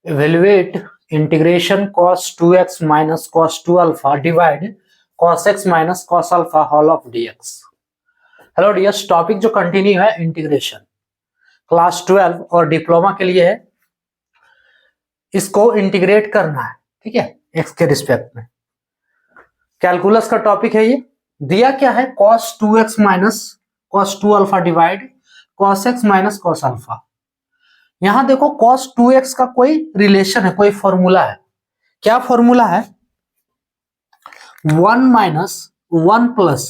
Evaluate integration cos 2x minus cos 2 alpha divide cos x minus cos alpha whole of dx। Hello dears, topic जो continue है integration, class 12 और diploma के लिए है। इसको integrate करना है, ठीक है, एक्स के रिस्पेक्ट में। कैलकुलस का टॉपिक है ये। दिया क्या है, cos 2x minus cos 2 alpha divide cos x minus cos alpha. यहां देखो cos 2x का कोई रिलेशन है, कोई फॉर्मूला है। क्या फॉर्मूला है? 1 माइनस 1 प्लस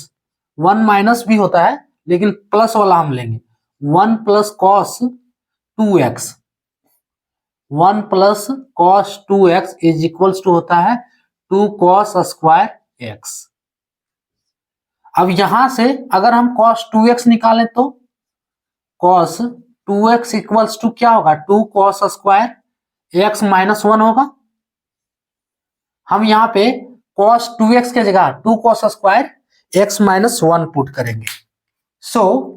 1 माइनस भी होता है, लेकिन प्लस वाला हम लेंगे। 1 plus cos 2x, 1 plus cos 2x is equals to होता है 2 कॉस स्क्वायर x। अब यहां से अगर हम cos 2x निकालें तो cos 2x इक्वल्स टू क्या होगा? 2 कॉस स्क्वायर x माइनस 1 होगा। हम यहाँ पे cos 2x के जगह 2 cos square x minus 1 put करेंगे। So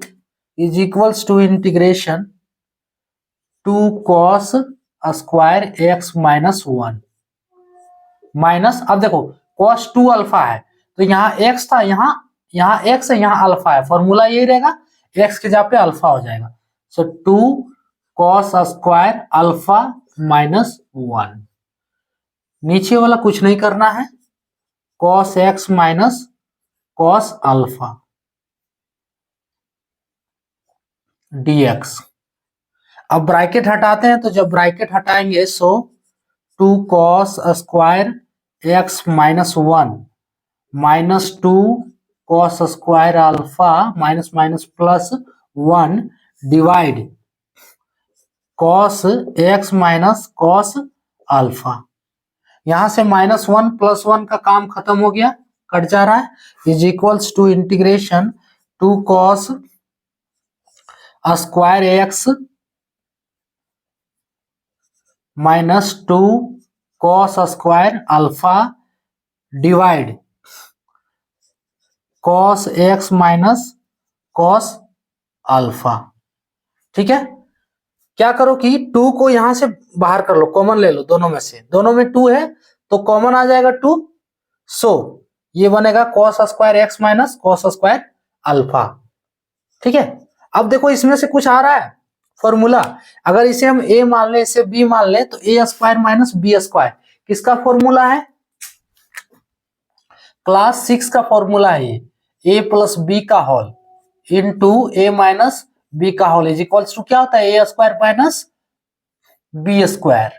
is equals to integration 2 cos square x minus 1 minus, अब देखो cos 2 अल्फा है तो यहाँ x था, यहाँ x है, यहाँ अल्फा है। फॉर्मूला यही रहेगा, x के जगह पे अल्फा हो जाएगा। सो 2 कॉस स्क्वायर अल्फा माइनस 1। नीचे वाला कुछ नहीं करना है, cos x minus cos alpha dx। अब ब्रैकेट हटाते हैं, तो जब ब्रैकेट हटाएंगे सो 2 cos square x minus 1 minus 2 cos square alpha minus minus plus 1 divide cos x minus cos alpha. यहां से माइनस 1 प्लस 1 का काम खत्म हो गया, कट जा रहा है। Is equals to integration 2 cos square x minus 2 cos square alpha divide cos x minus cos alpha. ठीक है, क्या करो कि 2 को यहां से बाहर कर लो, कॉमन ले लो दोनों में से। दोनों में 2 है तो कॉमन आ जाएगा 2। सो ये बनेगा cos square x minus cos square alpha. ठीक है, अब देखो इसमें से कुछ आ रहा है फॉर्मूला। अगर इसे हम a मान ले, इसे b मान ले, तो a square minus b square किसका फॉर्मूला है? क्लास 6 का फॉर्मूला है ये। a प्लस बी का whole into a minus B का होल इज इक्वल्स टू क्या होता है? a square minus B square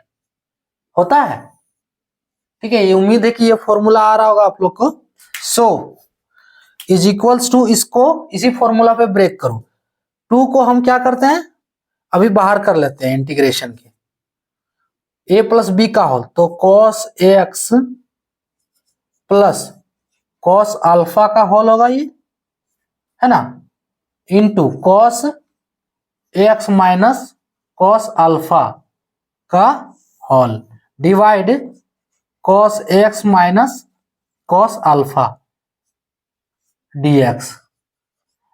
होता है। ठीक है, ये उम्मीद है कि ये फॉर्मूला आ रहा होगा आप लोग को। सो इज इक्वल्स टू, इसको इसी फॉर्मूला पे ब्रेक करो। 2 को हम क्या करते हैं, अभी बाहर कर लेते हैं इंटीग्रेशन के। a प्लस बी का होल तो cos ax plus cos alpha का होल होगा, ये है ना, into cos ax minus cos alpha का whole divide cos ax minus cos alpha dx।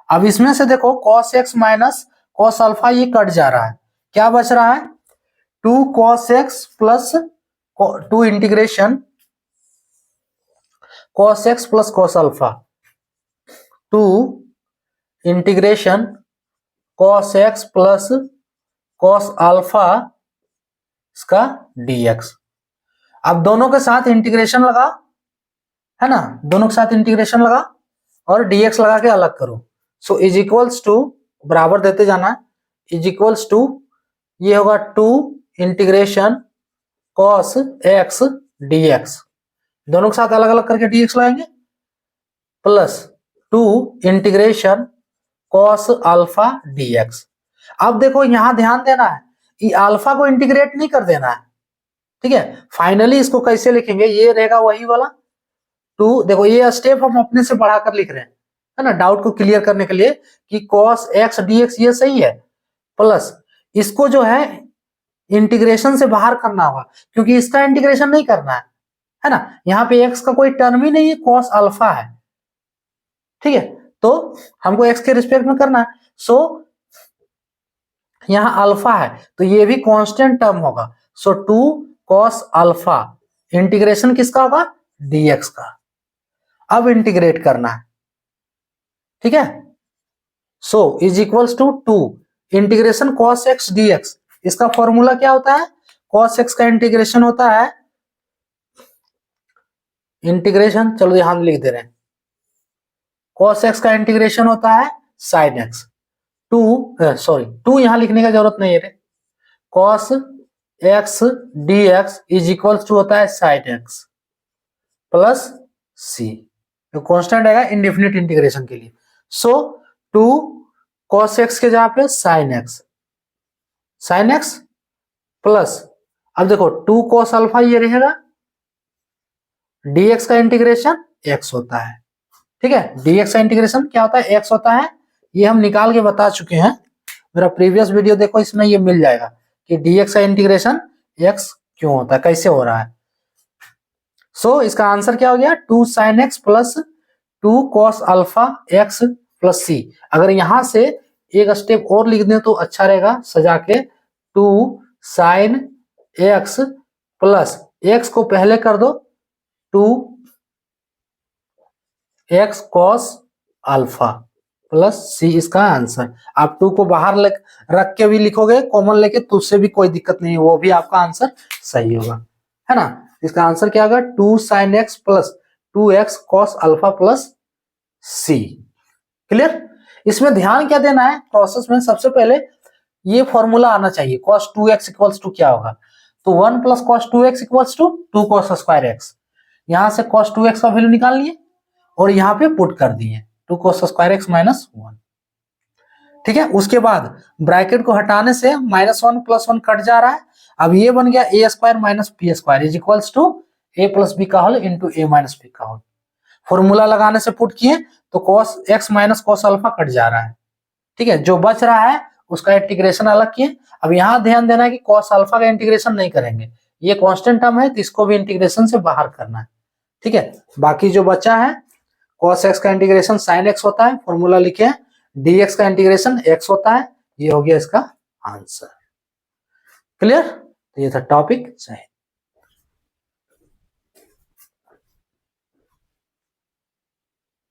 अब इसमें से देखो cos x minus cos alpha ये कट जा रहा है, क्या बच रहा है? 2 cos x plus 2 integration cos x plus cos alpha 2 integration cos x plus cos alpha इसका dx। अब दोनों के साथ इंटीग्रेशन लगा, है ना, दोनों के साथ इंटीग्रेशन लगा और dx लगा के अलग करो। सो इज इक्वल्स टू, बराबर देते जाना है, इज इक्वल्स टू ये होगा 2 इंटीग्रेशन cos x dx। दोनों के साथ अलग अलग करके dx लगाएंगे, plus 2 integration cos alpha dx। अब देखो यहां ध्यान देना है कि अल्फा को इंटीग्रेट नहीं कर देना है। ठीक है, फाइनली इसको कैसे लिखेंगे, ये रहेगा वही वाला 2। देखो ये स्टेप हम अपने से बढ़ाकर लिख रहे हैं, है ना, डाउट को क्लियर करने के लिए कि cos x dx ये सही है, प्लस इसको जो है इंटीग्रेशन से बाहर करना होगा, क्योंकि इसका इंटीग्रेशन नहीं करना है ना। यहाँ पे x का कोई टर्म ही नहीं है, cos अल्फा है। ठीक है, तो हमको x के रिस्पेक्ट में करना है। सो यहाँ अल्फा है तो ये भी कांस्टेंट टर्म होगा, सो 2 cos अल्फा इंटीग्रेशन किसका होगा, dx का। अब इंटीग्रेट करना है, ठीक है। So is equals to 2 integration cos x dx। इसका फॉर्मूला क्या होता है, cos x का इंटीग्रेशन होता है इंटीग्रेशन, चलो यहां लिख दे रहे हैं, cos x का इंटीग्रेशन होता है sin x। 2 यहां लिखने का जरूरत नहीं है, cos x dx is equals to होता है sin x प्लस c, जो कॉन्स्टेंट आएगा इंडेफिनिट इंटीग्रेशन के लिए। सो 2 cos x के जगह पे sin x प्लस, अब देखो 2 cos अल्फा ये रहेगा, dx का इंटीग्रेशन x होता है, ठीक है। dx का इंटीग्रेशन क्या होता है, x होता है। ये हम निकाल के बता चुके हैं, मेरा प्रीवियस वीडियो देखो, इसमें ये मिल जाएगा कि dx का इंटीग्रेशन x क्यों होता है, कैसे हो रहा है। सो इसका आंसर क्या हो गया, 2 sin x plus 2 cos alpha x plus c। अगर यहां से एक स्टेप और लिख दें तो अच्छा रहेगा सजा के, 2 sin x प्लस x को पहले कर दो 2 x cos alpha plus c, इसका आंसर। आप 2 को बाहर रख के भी लिखोगे कॉमन लेके तो उससे भी कोई दिक्कत नहीं, वो भी आपका आंसर सही होगा, है ना। इसका आंसर क्या होगा, 2 sin x plus 2x cos alpha plus c। Clear. इसमें ध्यान क्या देना है, प्रोसेस में सबसे पहले ये फॉर्मूला आना चाहिए, cos 2x इक्वल्स टू क्या होगा, तो 1 plus cos 2x equals to 2 cos square x। यहां से cos 2x का वैल्यू निकाल लिए और यहाँ पे पुट कर दिए 2 cos स्क्वायर x माइनस 1, ठीक है। उसके बाद ब्रैकेट को हटाने से -1 प्लस 1 कट जा रहा है, अब ये बन गया a square minus B square is equals to a plus B का whole into a minus B का होल। फॉर्मूला लगाने से पुट किए तो cos x minus cos alpha cut जा रहा है, ठीक है। जो बच रहा है उसका इंटीग्रेशन अलग किए। अब यहाँ ध्यान देना है कि cos अल्फा का इंटीग्रेशन नहीं करेंगे, ये कांस्टेंट टर्म है तो इसको भी इंटीग्रेशन से बाहर करना है, ठीक है। बाकी जो बचा है cos x का इंटीग्रेशन sin x होता है, फॉर्मूला लिखे, dx का इंटीग्रेशन x होता है, ये हो गया इसका आंसर। क्लियर। तो ये था टॉपिक।